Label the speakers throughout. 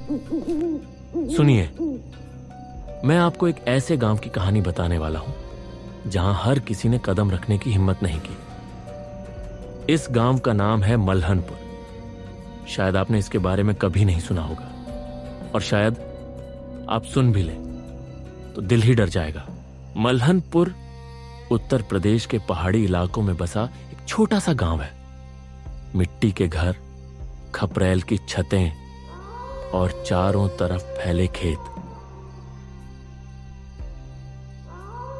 Speaker 1: सुनिए, मैं आपको एक ऐसे गांव की कहानी बताने वाला हूं जहां हर किसी ने कदम रखने की हिम्मत नहीं की। इस गांव का नाम है मल्हनपुर। शायद आपने इसके बारे में कभी नहीं सुना होगा, और शायद आप सुन भी लें तो दिल ही डर जाएगा। मल्हनपुर उत्तर प्रदेश के पहाड़ी इलाकों में बसा एक छोटा सा गांव है। मिट्टी के घर, खपरेल की छतें और चारों तरफ फैले खेत।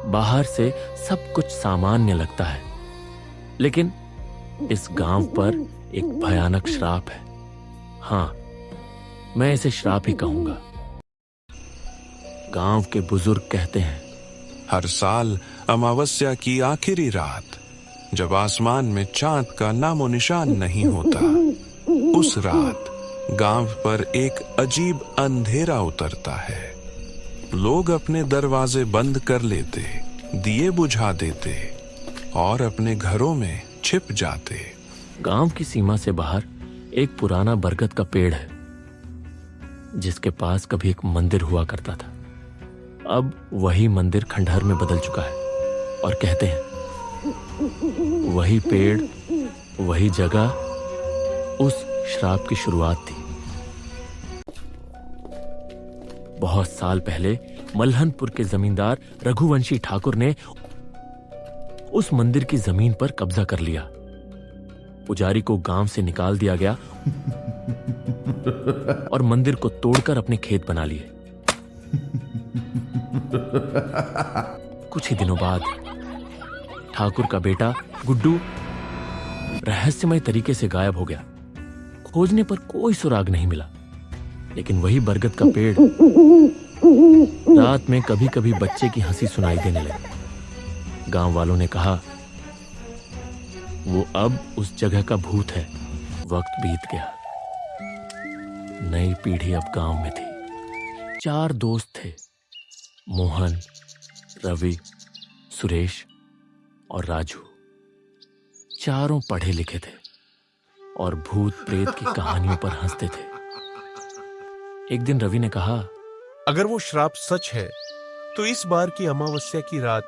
Speaker 1: बाहर से सब कुछ सामान्य लगता है, लेकिन इस गांव पर एक भयानक श्राप है। हां, मैं इसे श्राप ही कहूंगा। गांव के बुजुर्ग कहते हैं,
Speaker 2: हर साल अमावस्या की आखिरी रात, जब आसमान में चांद का नामो निशान नहीं होता, उस रात गांव पर एक अजीब अंधेरा उतरता है। लोग अपने दरवाजे बंद कर लेते, दिए बुझा देते और अपने घरों में छिप जाते।
Speaker 1: गांव की सीमा से बाहर एक पुराना बरगद का पेड़ है, जिसके पास कभी एक मंदिर हुआ करता था। अब वही मंदिर खंडहर में बदल चुका है, और कहते हैं वही पेड़, वही जगह उस श्राप की शुरुआत थी। बहुत साल पहले मल्हनपुर के जमींदार रघुवंशी ठाकुर ने उस मंदिर की जमीन पर कब्जा कर लिया। पुजारी को गांव से निकाल दिया गया और मंदिर को तोड़कर अपने खेत बना लिए। कुछ ही दिनों बाद ठाकुर का बेटा गुड्डू रहस्यमय तरीके से गायब हो गया। खोजने पर कोई सुराग नहीं मिला, लेकिन वही बरगद का पेड़ रात में कभी कभी बच्चे की हंसी सुनाई देने लगी। गांव वालों ने कहा, वो अब उस जगह का भूत है। वक्त बीत गया। नई पीढ़ी अब गांव में थी। 4 दोस्त थे, मोहन, रवि, सुरेश और राजू। चारों पढ़े लिखे थे और भूत प्रेत की कहानियों पर हंसते थे। एक दिन रवि ने कहा,
Speaker 3: अगर वो श्राप सच है तो इस बार की अमावस्या की रात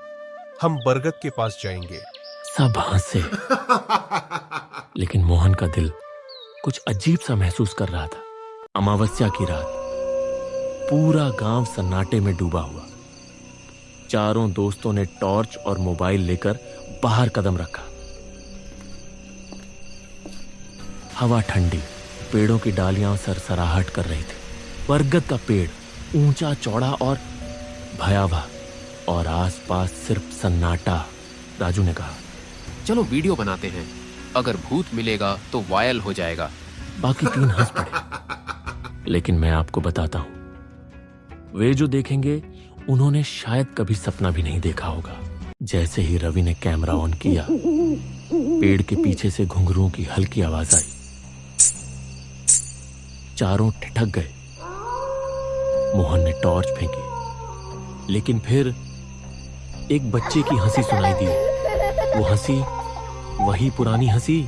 Speaker 3: हम बरगद के पास जाएंगे।
Speaker 1: सब हंसे, लेकिन मोहन का दिल कुछ अजीब सा महसूस कर रहा था। अमावस्या की रात, पूरा गांव सन्नाटे में डूबा हुआ। चारों दोस्तों ने टॉर्च और मोबाइल लेकर बाहर कदम रखा। हवा ठंडी, पेड़ों की डालियां सरसराहट कर रही थी। बरगद का पेड़ ऊंचा चौड़ा और भयावह, और आसपास सिर्फ सन्नाटा। राजू ने कहा,
Speaker 4: चलो वीडियो बनाते हैं, अगर भूत मिलेगा तो वायरल हो जाएगा।
Speaker 1: बाकी 3 हंस पड़े। लेकिन मैं आपको बताता हूं, वे जो देखेंगे उन्होंने शायद कभी सपना भी नहीं देखा होगा। जैसे ही रवि ने कैमरा ऑन किया, पेड़ के पीछे से घुंघरुओं की हल्की आवाज आई। चारों ठिठक गए। मोहन ने टॉर्च फेंकी, लेकिन फिर एक बच्चे की हंसी सुनाई दी। वो हंसी वही पुरानी हंसी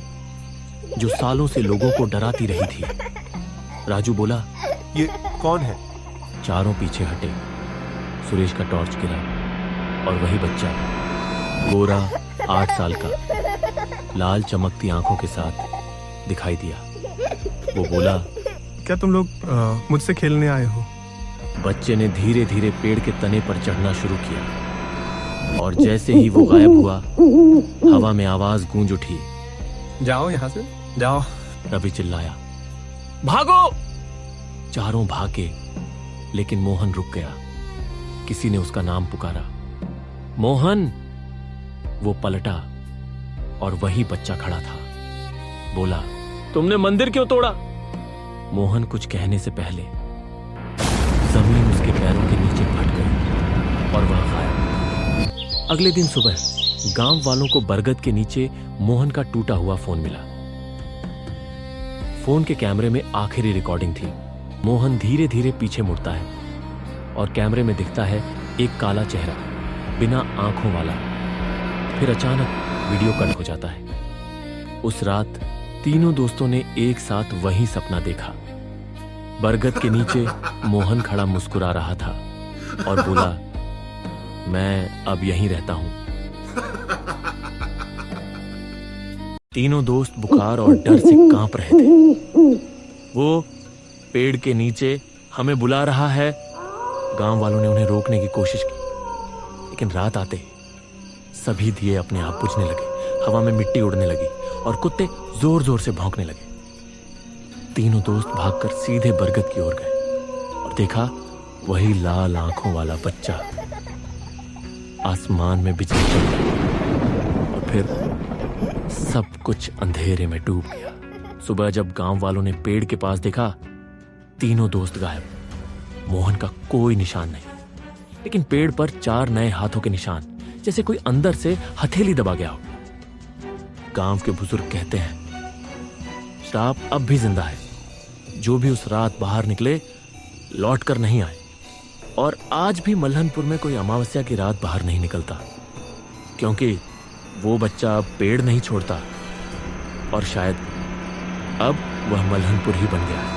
Speaker 1: जो सालों से लोगों को डराती रही थी। राजू बोला,
Speaker 3: ये कौन है?
Speaker 1: चारों पीछे हटे। सुरेश का टॉर्च गिरा और वही बच्चा, गोरा, 8 साल का, लाल चमकती आंखों के साथ दिखाई दिया। वो बोला,
Speaker 5: क्या तुम लोग मुझसे खेलने आए हो?
Speaker 1: बच्चे ने धीरे धीरे पेड़ के तने पर चढ़ना शुरू किया, और जैसे ही वो गायब हुआ, हवा में आवाज गूंज उठी,
Speaker 5: जाओ यहां से, जाओ।
Speaker 1: रवि चिल्लाया, भागो! चारों भागे, लेकिन मोहन रुक गया। किसी ने उसका नाम पुकारा, मोहन! वो पलटा और वही बच्चा खड़ा था। बोला, तुमने मंदिर क्यों तोड़ा? मोहन कुछ कहने से पहले जमीन उसके पैरों के नीचे फट गई और वह गायब। अगले दिन सुबह गांव वालों को बरगद के नीचे मोहन का टूटा हुआ फोन मिला। फोन के कैमरे में आखिरी रिकॉर्डिंग थी। मोहन धीरे धीरे पीछे मुड़ता है और कैमरे में दिखता है एक काला चेहरा, बिना आंखों वाला। फिर अचानक वीडियो कट हो जाता है। उस रात तीनों दोस्तों ने एक साथ वही सपना देखा। बरगद के नीचे मोहन खड़ा मुस्कुरा रहा था और बोला, मैं अब यहीं रहता हूं। तीनों दोस्त बुखार और डर से कांप रहे थे। वो पेड़ के नीचे हमें बुला रहा है। गांव वालों ने उन्हें रोकने की कोशिश की, लेकिन रात आते ही सभी दिए अपने आप बुझने लगे, हवा में मिट्टी उड़ने लगी और कुत्ते जोर जोर से भौंकने लगे। तीनों दोस्त भागकर सीधे बरगद की ओर गए और देखा वही लाल आंखों वाला बच्चा आसमान में बिजली चल रही और फिर सब कुछ अंधेरे में डूब गया। सुबह जब गांव वालों ने पेड़ के पास देखा, तीनों दोस्त गायब। मोहन का कोई निशान नहीं, लेकिन पेड़ पर 4 नए हाथों के निशान, जैसे कोई अंदर से हथेली दबा गया हो। गांव के बुजुर्ग कहते हैं, श्राप अब भी जिंदा है। जो भी उस रात बाहर निकले लौट कर नहीं आए। और आज भी मल्हनपुर में कोई अमावस्या की रात बाहर नहीं निकलता, क्योंकि वो बच्चा अब पेड़ नहीं छोड़ता और शायद अब वह मल्हनपुर ही बन गया है।